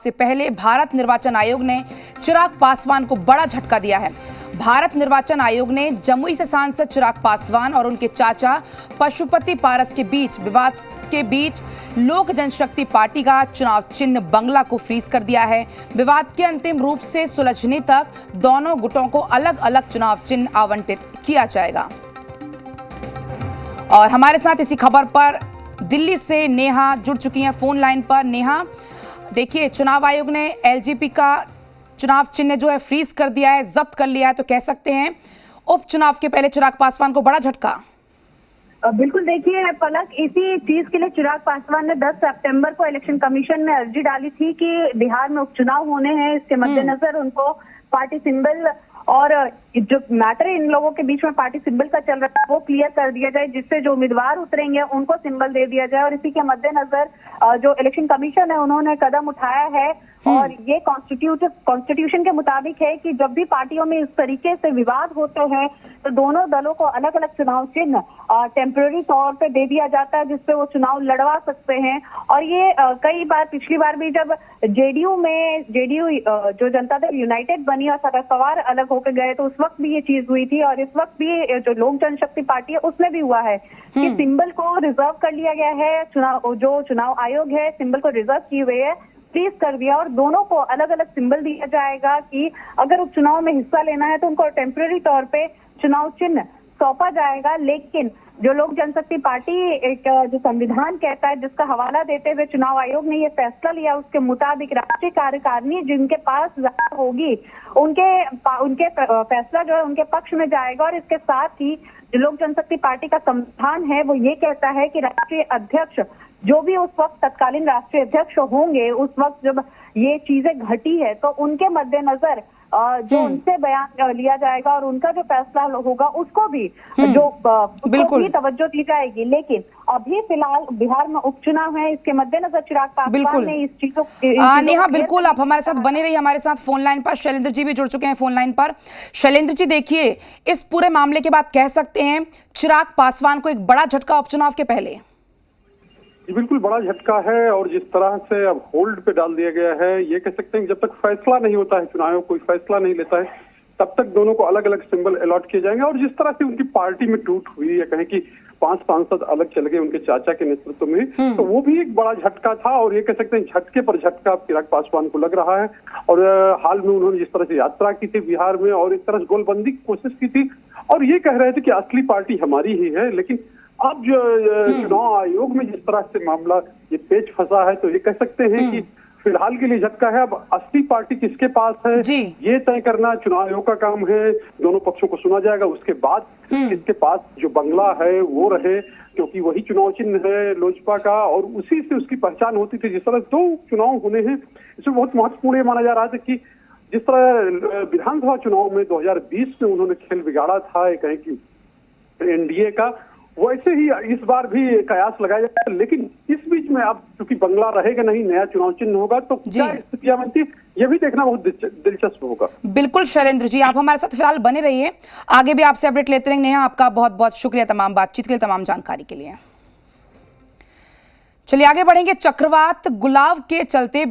से पहले भारत निर्वाचन आयोग ने चिराग पासवान को बड़ा झटका दिया है। भारत निर्वाचन आयोग ने जमुई से सांसद चिराग पासवान और उनके चाचा पशुपति पारस के बीच विवाद के बीच लोक जनशक्ति पार्टी का चुनाव चिन्ह बंगला को फ्रीज कर दिया है। विवाद के अंतिम रूप से सुलझने तक दोनों गुटों को अलग अलग चुनाव चिन्ह आवंटित किया जाएगा। और हमारे साथ इसी खबर पर दिल्ली से नेहा जुड़ चुकी हैं फोन लाइन पर। नेहा, देखिए, चुनाव आयोग ने एलजेपी का चुनाव चिन्ह जो है फ्रीज कर दिया है, जब्त कर लिया है, तो कह सकते हैं उपचुनाव के पहले चिराग पासवान को बड़ा झटका। बिल्कुल, देखिए पलक, इसी चीज के लिए चिराग पासवान ने 10 सितंबर को इलेक्शन कमीशन में अर्जी डाली थी कि बिहार में उपचुनाव होने हैं। इसके मद्देनजर उनको पार्टी सिंबल और जो मैटर इन लोगों के बीच में पार्टी सिंबल का चल रहा है वो क्लियर कर दिया जाए, जिससे जो उम्मीदवार उतरेंगे उनको सिंबल दे दिया जाए। और इसी के मद्देनजर जो इलेक्शन कमीशन है उन्होंने कदम उठाया है और ये कॉन्स्टिट्यूशन के मुताबिक है कि जब भी पार्टियों में इस तरीके से विवाद होते हैं तो दोनों दलों को अलग अलग चुनाव चिन्ह टेम्पररी तौर पे दे दिया जाता है, जिससे वो चुनाव लड़वा सकते हैं। और ये कई बार, पिछली बार भी जब जेडीयू जो जनता दल यूनाइटेड बनी और शरद पवार अलग होकर गए तो उस वक्त भी ये चीज हुई थी। और इस वक्त भी जो लोक जनशक्ति पार्टी है उसमें भी हुआ है कि सिंबल को रिजर्व कर लिया गया है। जो चुनाव आयोग है सिंबल को रिजर्व किए हुए है, फ्रीज कर दिया और दोनों को अलग अलग सिंबल दिया जाएगा कि अगर उपचुनाव में हिस्सा लेना है तो उनको टेम्पररी तौर पे चुनाव चिन्ह सौंपा जाएगा। लेकिन जो लोक जनशक्ति पार्टी एक जो संविधान कहता है, जिसका हवाला देते हुए चुनाव आयोग ने ये फैसला लिया, उसके मुताबिक राष्ट्रीय कार्यकारिणी जिनके पास होगी उनके फैसला जो है उनके पक्ष में जाएगा। और इसके साथ ही जो लोक जनशक्ति पार्टी का संविधान है वो ये कहता है कि राष्ट्रीय अध्यक्ष जो भी उस वक्त तत्कालीन राष्ट्रीय अध्यक्ष होंगे, उस वक्त जब ये चीजें घटी है तो उनके मद्देनजर जो उनसे बयान लिया जाएगा और उनका जो फैसला होगा उसको भी भी तवज्जो दी जाएगी। लेकिन अभी फिलहाल बिहार में उपचुनाव है, इसके मद्देनजर चिराग पासवान ने इस चीजों नेहा, बिल्कुल आप हमारे साथ बने रहिए। हमारे साथ फोन लाइन पर शैलेंद्र जी भी जुड़ चुके हैं फोन लाइन पर। शैलेंद्र जी, देखिए, इस पूरे मामले के बाद कह सकते हैं चिराग पासवान को एक बड़ा झटका उपचुनाव के पहले। बिल्कुल बड़ा झटका है और जिस तरह से अब होल्ड पे डाल दिया गया है, ये कह सकते हैं कि जब तक फैसला नहीं होता है, चुनाव कोई फैसला नहीं लेता है, तब तक दोनों को अलग अलग सिंबल अलॉट किए जाएंगे। और जिस तरह से उनकी पार्टी में टूट हुई या कहें कि 5 सांसद अलग चले गए उनके चाचा के नेतृत्व में, तो वो भी एक बड़ा झटका था। और ये कह सकते हैं झटके पर झटका चिराग पासवान को लग रहा है। और हाल में उन्होंने जिस तरह से यात्रा की थी बिहार में और एक तरह से गोलबंदी की कोशिश की थी और ये कह रहे थे कि असली पार्टी हमारी ही है, लेकिन अब जो चुनाव आयोग में जिस तरह से मामला ये पेच फंसा है, तो ये कह सकते हैं कि फिलहाल के लिए झटका है। अब असली पार्टी किसके पास है ये तय करना चुनाव आयोग का काम है। दोनों पक्षों को सुना जाएगा, उसके बाद किसके पास जो बंगला है वो रहे, क्योंकि वही चुनाव चिन्ह है लोजपा का और उसी से उसकी पहचान होती थी। जिस तरह 2 चुनाव होने हैं, इसमें बहुत महत्वपूर्ण ये माना जा रहा था कि जिस तरह विधानसभा चुनाव में 2020 में उन्होंने खेल बिगाड़ा था, कहें कि एनडीए का, वैसे ही इस बार भी कयास लगाया जाता है। लेकिन इस बीच में अब चूंकि बंगला रहेगा नहीं, नया चुनाव चिन्ह होगा, तो क्या स्थितियां बनती ये भी देखना बहुत दिलचस्प होगा। बिल्कुल शैलेंद्र जी, आप हमारे साथ फिलहाल बने रहिए, आगे भी आपसे अपडेट लेते रहेंगे। नेहा, आपका बहुत बहुत शुक्रिया तमाम बातचीत के लिए, तमाम जानकारी के लिए। चलिए आगे बढ़ेंगे। चक्रवात गुलाव के चलते